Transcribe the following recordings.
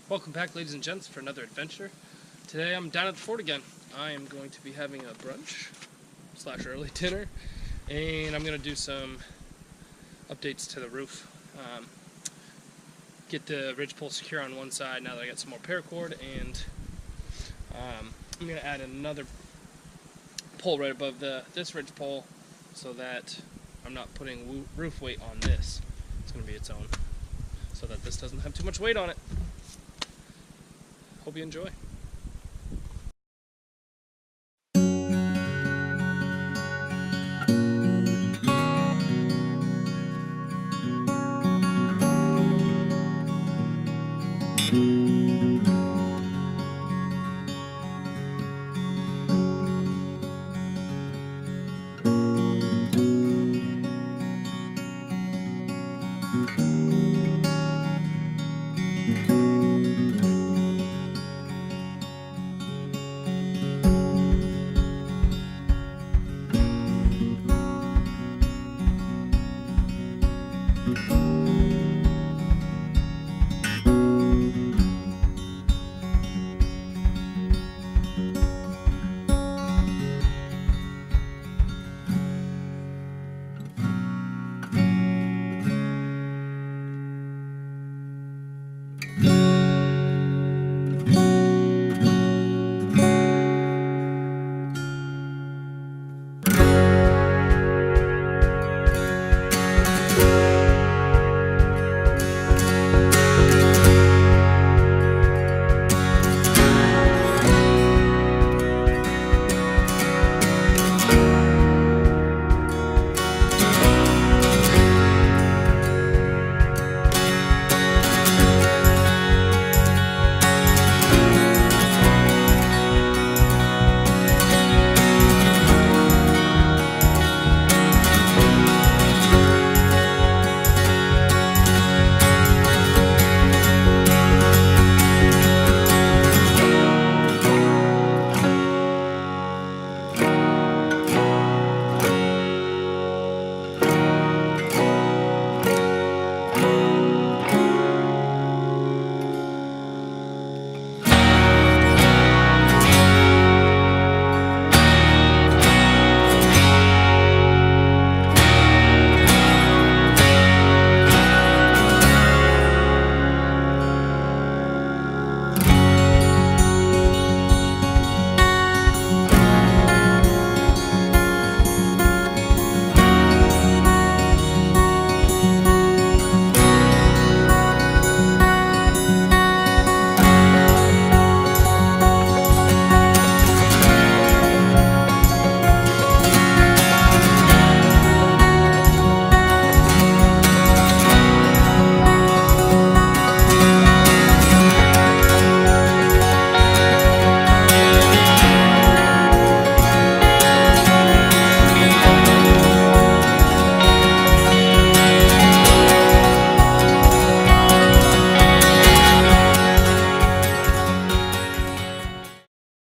Welcome back, ladies and gents, for another adventure. Today I'm down at the fort again. I am going to be having a brunch / early dinner, and I'm going to do some updates to the roof. Get the ridge pole secure on one side now that I got some more paracord, and I'm going to add another pole right above this ridge pole so that I'm not putting roof weight on this. It's going to be its own, so that this doesn't have too much weight on it. Hope you enjoy.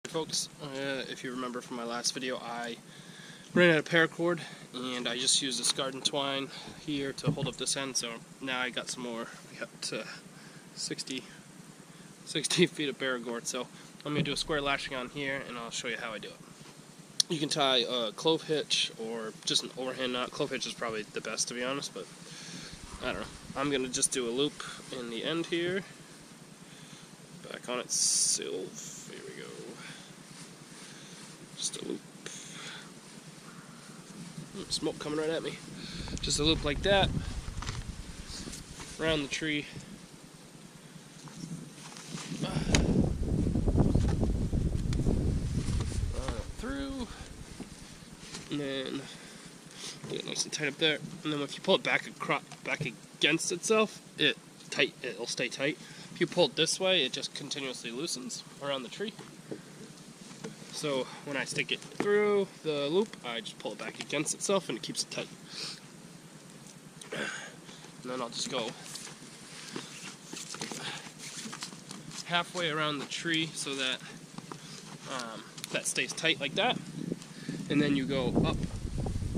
Folks, if you remember from my last video, I ran out of paracord and I just used this garden twine here to hold up this end, so now I got some more. I got 60 feet of paracord, so I'm going to do a square lashing on here and I'll show you how I do it. You can tie a clove hitch or just an overhand knot. Clove hitch is probably the best, to be honest, but I don't know. I'm going to just do a loop in the end here. Back on it, Sylve. Here we go. Just a loop. Smoke coming right at me. Just a loop like that around the tree. Through, and then get it nice and tight up there. And then if you pull it back against itself, it'll stay tight. If you pull it this way, it just continuously loosens around the tree. So when I stick it through the loop, I just pull it back against itself and it keeps it tight. And then I'll just go halfway around the tree so that that stays tight like that. And then you go up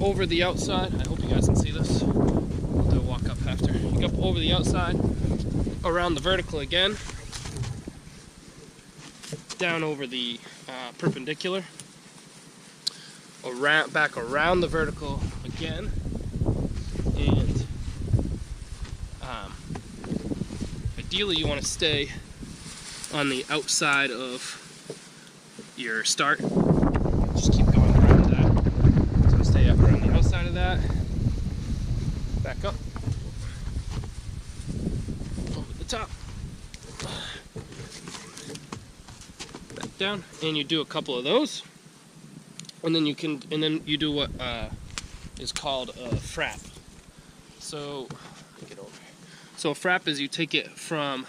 over the outside. I hope you guys can see this. I'll do a walk up after. You go up over the outside, around the vertical again, down over the perpendicular, back around the vertical again, and ideally you want to stay on the outside of your start. Just keep going around that. So stay up around the outside of that. Back up. Over the top. Back down. And you do a couple of those. And then you do what is called a frap. So get over here. So a frap is you take it from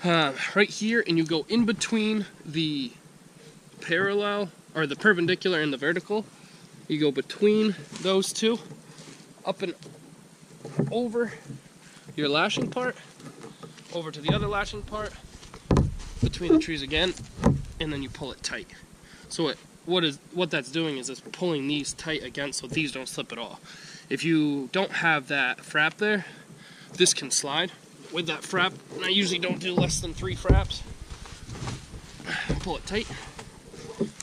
right here and you go in between the parallel or the perpendicular and the vertical. You go between those two, up and over your lashing part, over to the other lashing part, between the trees again, and then you pull it tight. So what that's doing is it's pulling these tight again so these don't slip at all. If you don't have that frap there, this can slide. With that frap, and I usually don't do less than 3 fraps. Pull it tight.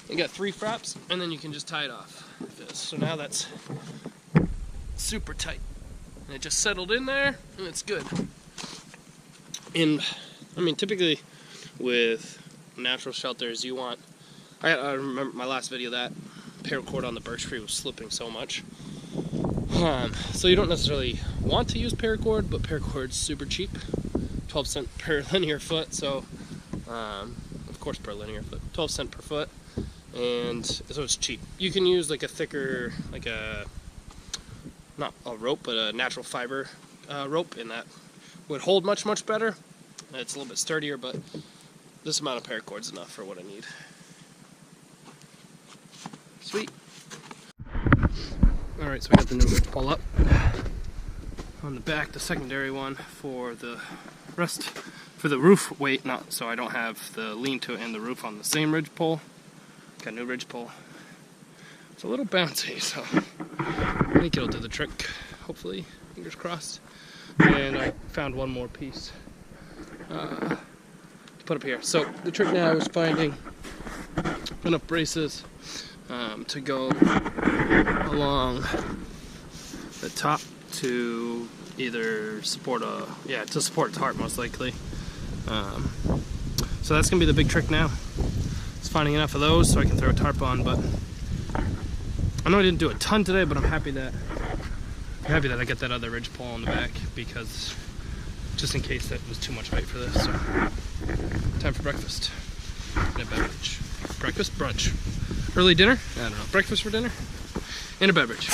You got 3 fraps, and then you can just tie it off. So now that's super tight. And it just settled in there, and it's good. And, I mean, typically with natural shelters, you want... I remember my last video, that paracord on the birch tree was slipping so much. So you don't necessarily want to use paracord, but paracord's super cheap. 12 cents per linear foot, so of course per linear foot, 12 cents per foot, and so it's cheap. You can use like a thicker, like not a rope, but a natural fiber rope, and that would hold much better. It's a little bit sturdier, but this amount of paracord's enough for what I need. Sweet. Alright, so I got the new pull up on the back, the secondary one for the rest, for the roof weight, not so I don't have the lean-to and the roof on the same ridge pole. Got a new ridge pole. It's a little bouncy, so I think it'll do the trick, hopefully, fingers crossed. And I found one more piece to put up here. So the trick now is finding enough braces to go along the top to either support to support tarp most likely. So that's gonna be the big trick now. It's finding enough of those so I can throw a tarp on. But I know I didn't do a ton today, but I'm happy that I got that other ridge pole on the back, because just in case that was too much weight for this. So time for breakfast and a beverage. Breakfast, brunch, early dinner. I don't know. Breakfast for dinner and a beverage.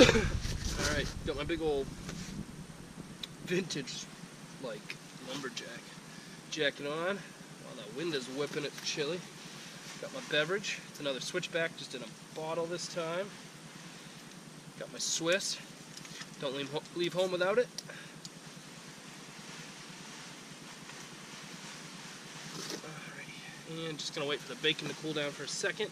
Alright, got my big old vintage, like, lumberjack jacket on while the wind is whipping. It's chilly. Got my beverage. It's another switchback, just in a bottle this time. Got my Swiss. Don't leave home without it. Alrighty. And just gonna wait for the bacon to cool down for a second.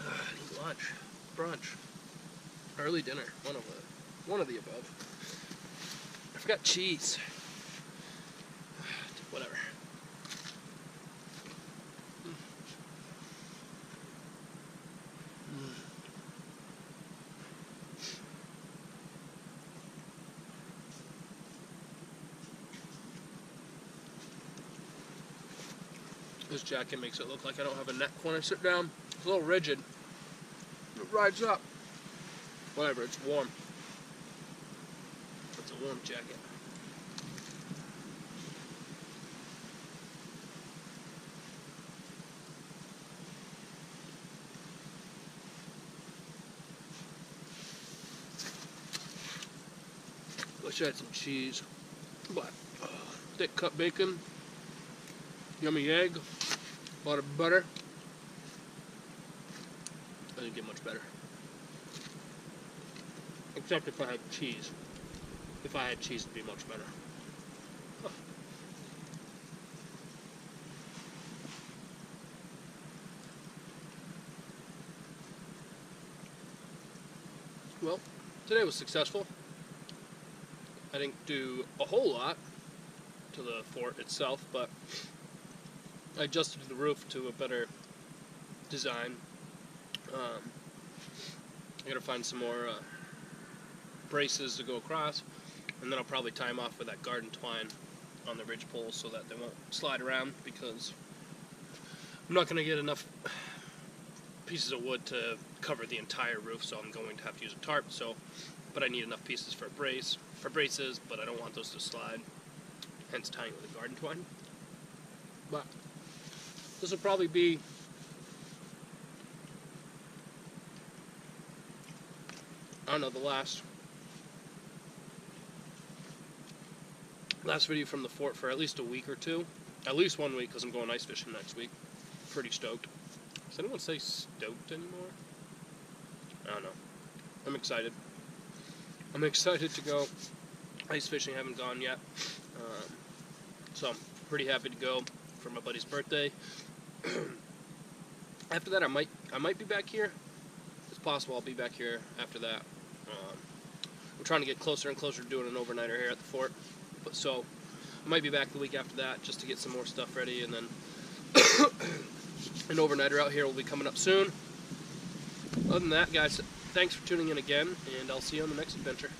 Eat lunch, brunch, early dinner, one of the above. I forgot cheese. Whatever. This jacket makes it look like I don't have a neck when I sit down. It's a little rigid. It rides up. Whatever, it's warm. It's a warm jacket. Wish I had some cheese, but thick cut bacon, yummy egg, a lot of butter. Doesn't get much better. Except if I had cheese. If I had cheese, it'd be much better. Huh. Well, today was successful. I didn't do a whole lot to the fort itself, but I adjusted the roof to a better design. I gotta find some more braces to go across, and then I'll probably tie them off with that garden twine on the ridge poles so that they won't slide around, because I'm not gonna get enough pieces of wood to cover the entire roof, so I'm going to have to use a tarp. But I need enough pieces for braces, but I don't want those to slide, hence tying it with a garden twine. But this will probably be I don't know, the last video from the fort for at least a week or two. At least 1 week, because I'm going ice fishing next week. Pretty stoked. Does anyone say stoked anymore? I don't know. I'm excited. I'm excited to go ice fishing. I haven't gone yet. So I'm pretty happy to go for my buddy's birthday. After that, I might be back here. It's possible I'll be back here after that. I'm trying to get closer and closer to doing an overnighter here at the fort. So I might be back the week after that just to get some more stuff ready, and then an overnighter out here will be coming up soon. Other than that, guys, thanks for tuning in again, and I'll see you on the next adventure.